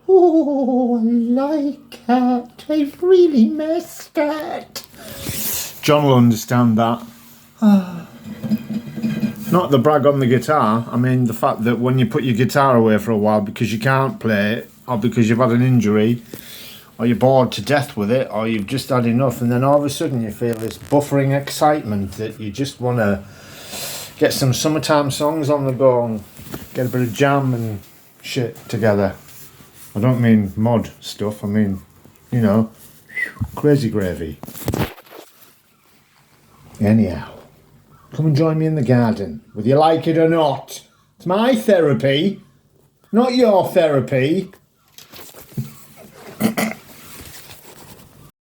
Oh, I like it. I've really missed it. John will understand that. Not the brag on the guitar. I mean the fact that when you put your guitar away for a while because you can't play it, or because you've had an injury, or you're bored to death with it, or you've just had enough, and then all of a sudden you feel this buffering excitement that you just want to get some summertime songs on the go and get a bit of jam and shit together. I don't mean mod stuff, I mean, you know, crazy gravy. Anyhow, come and join me in the garden, whether you like it or not. It's my therapy, not your therapy.